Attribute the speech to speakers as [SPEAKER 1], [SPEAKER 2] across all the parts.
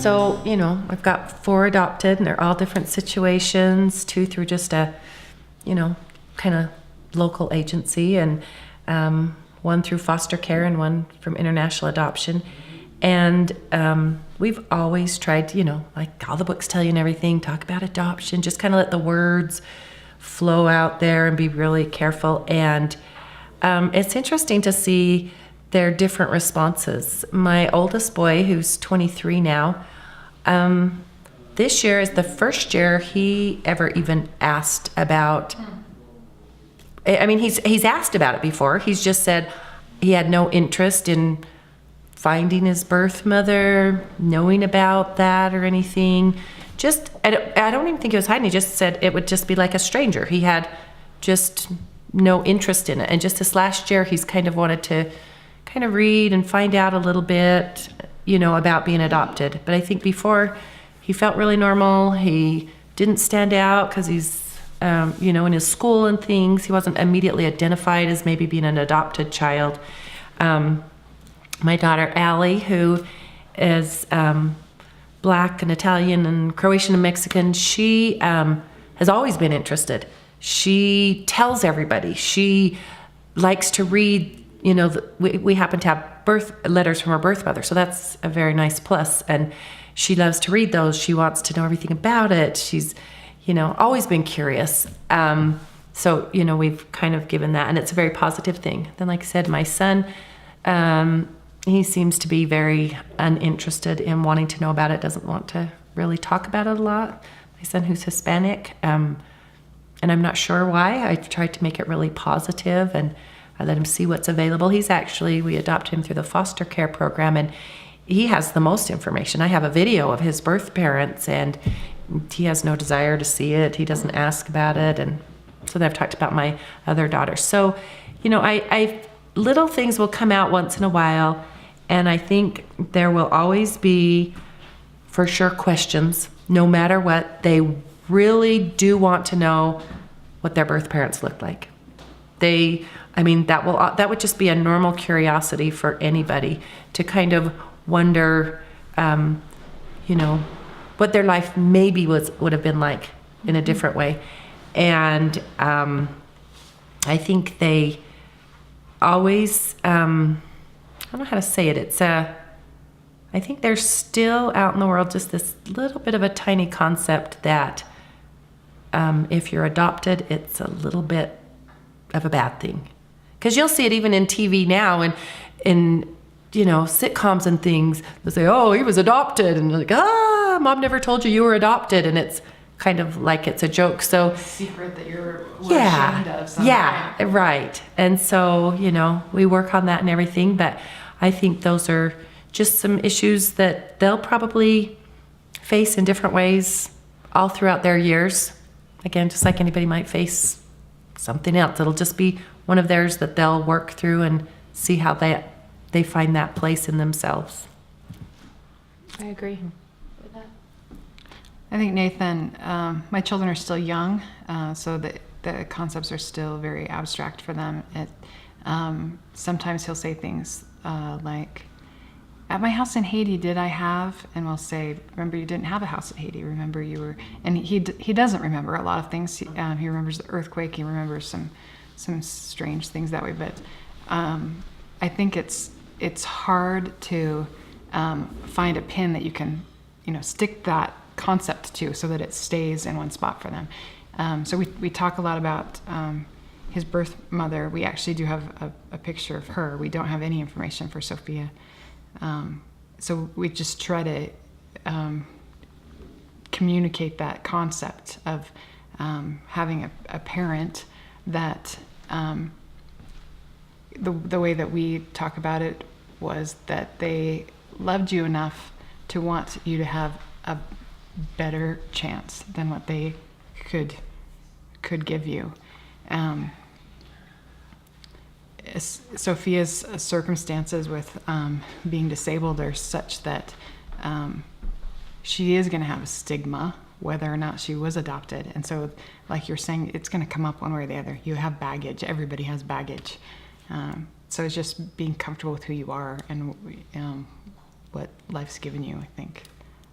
[SPEAKER 1] So, I've got 4 adopted, and they're all different situations, 2 through just a, kind of local agency, and 1 through foster care and 1 from international adoption. And we've always tried to, like all the books tell you and everything, talk about adoption, just kind of let the words flow out there and be really careful. And it's interesting to see their different responses. My oldest boy, who's 23 now, this year is the first year he ever even asked about. I mean, he's asked about it before. He's just said he had no interest in finding his birth mother, knowing about that or anything. Just, I don't even think he was hiding. He just said it would just be like a stranger. He had just no interest in it. And just this last year, he's kind of wanted to kind of read and find out a little bit, about being adopted. But I think before, he felt really normal. He didn't stand out because he's, in his school and things. He wasn't immediately identified as maybe being an adopted child. My daughter, Allie, who is Black and Italian and Croatian and Mexican, she has always been interested. She tells everybody. She likes to read, we happen to have birth letters from her birth mother, so that's a very nice plus. And she loves to read those. She wants to know everything about it. She's, always been curious. So, we've kind of given that, and it's a very positive thing. Then, like I said, my son, he seems to be very uninterested in wanting to know about it, doesn't want to really talk about it a lot. My son, who's Hispanic, and I'm not sure why. I tried to make it really positive, and I let him see what's available. We adopted him through the foster care program, and he has the most information. I have a video of his birth parents, and he has no desire to see it. He doesn't ask about it, and so then I've talked about my other daughter. So, I little things will come out once in a while, and I think there will always be, for sure, questions. No matter what, they really do want to know what their birth parents look like. That would just be a normal curiosity for anybody to kind of wonder, what their life maybe would have been like in a different way. And I think they always, I don't know how to say it. I think there's still out in the world just this little bit of a tiny concept that if you're adopted, it's a little bit of a bad thing. Because you'll see it even in TV now and in sitcoms and things. They'll say, oh, he was adopted. And like, mom never told you were adopted. And it's kind of like it's a joke. So
[SPEAKER 2] a secret that we're ashamed of somehow.
[SPEAKER 1] Yeah, right. And so, we work on that and everything. But I think those are just some issues that they'll probably face in different ways all throughout their years. Again, just like anybody might face something else. It'll just be one of theirs that they'll work through and see how they find that place in themselves.
[SPEAKER 3] I agree with that.
[SPEAKER 2] I think, Nathan, my children are still young, so the concepts are still very abstract for them. Sometimes he'll say things like, at my house in Haiti, did I have, and we'll say, remember you didn't have a house in Haiti, remember you were, and he doesn't remember a lot of things. He remembers the earthquake, he remembers some strange things that way, but I think it's hard to find a pin that you can, stick that concept to so that it stays in one spot for them. So we talk a lot about his birth mother. We actually do have a picture of her. We don't have any information for Sophia. So we just try to communicate that concept of having a parent that the way that we talk about it was that they loved you enough to want you to have a better chance than what they could give you. Sophia's circumstances with being disabled are such that she is going to have a stigma whether or not she was adopted. And so, like you're saying, it's going to come up one way or the other. You have baggage. Everybody has baggage. So it's just being comfortable with who you are and what life's given you, I think.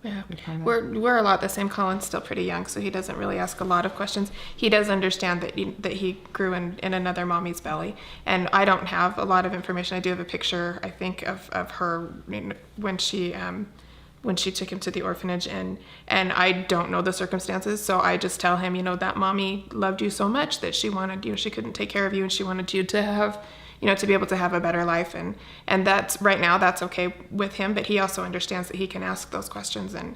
[SPEAKER 4] Yeah,
[SPEAKER 2] Requirement.
[SPEAKER 4] we're a lot the same. Colin's still pretty young, so he doesn't really ask a lot of questions. He does understand that he grew in another mommy's belly, and I don't have a lot of information. I do have a picture, I think, of her when she took him to the orphanage, and I don't know the circumstances, so I just tell him, that mommy loved you so much that she wanted, she couldn't take care of you, and she wanted you to have, to be able to have a better life, and that's right now that's okay with him, but he also understands that he can ask those questions, and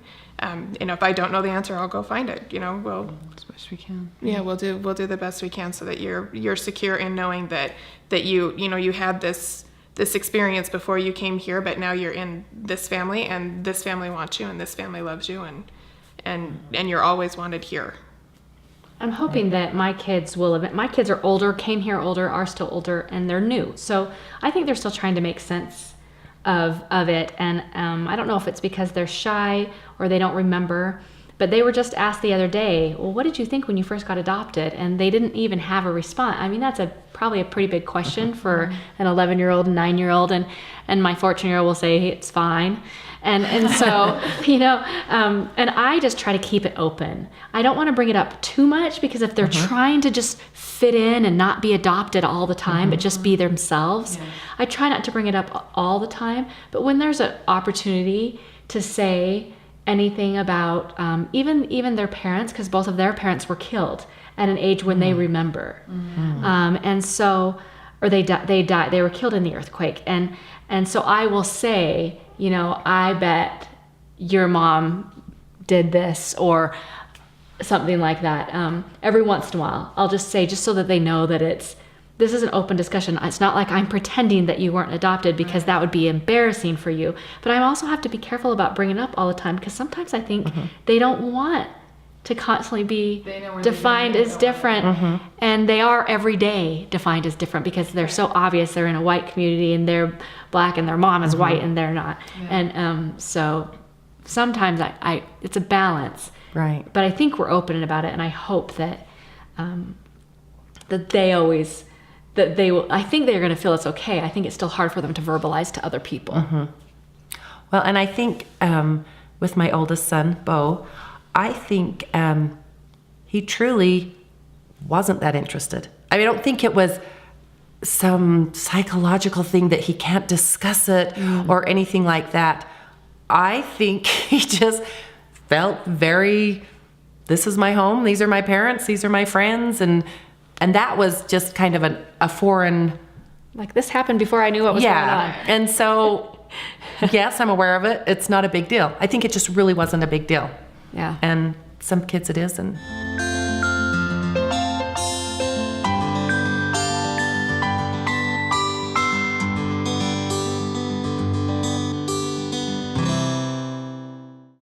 [SPEAKER 4] if I don't know the answer, I'll go find it. We'll
[SPEAKER 2] As much as we can.
[SPEAKER 4] yeah, we'll do the best we can so that you're secure in knowing that you had this experience before you came here, but now you're in this family, and this family wants you, and this family loves you, and you're always wanted here.
[SPEAKER 3] I'm hoping that my kids are older, came here older, are still older, and they're new. So I think they're still trying to make sense of it. And I don't know if it's because they're shy or they don't remember, but they were just asked the other day, well, what did you think when you first got adopted? And they didn't even have a response. I mean, that's probably a pretty big question for an 11-year-old, 9-year-old, and my 14-year-old will say, hey, it's fine. And so, and I just try to keep it open. I don't want to bring it up too much, because if they're trying to just fit in and not be adopted all the time, but just be themselves, I try not to bring it up all the time. But when there's an opportunity to say anything about even their parents, because both of their parents were killed at an age when they remember, and so, or they died, they were killed in the earthquake, and so I will say, I bet your mom did this, or something like that. Every once in a while, I'll just say, just so that they know that this is an open discussion. It's not like I'm pretending that you weren't adopted, because that would be embarrassing for you. But I also have to be careful about bringing it up all the time, because sometimes I think they don't want to constantly be defined as different. And they are every day defined as different, because they're so obvious. They're in a white community and they're black, and their mom is white and they're not. And so sometimes I it's a balance.
[SPEAKER 1] Right.
[SPEAKER 3] But I think we're open about it, and I hope that that they will. I think they're going to feel it's okay. I think it's still hard for them to verbalize to other people.
[SPEAKER 1] Well, and I think with my oldest son, Bo, I think he truly wasn't that interested. I mean, I don't think it was some psychological thing that he can't discuss it or anything like that. I think he just felt this is my home, these are my parents, these are my friends, and that was just kind of a foreign...
[SPEAKER 3] Like, this happened before I knew what was going on.
[SPEAKER 1] And so, yes, I'm aware of it. It's not a big deal. I think it just really wasn't a big deal.
[SPEAKER 3] Yeah.
[SPEAKER 1] And some kids it is, and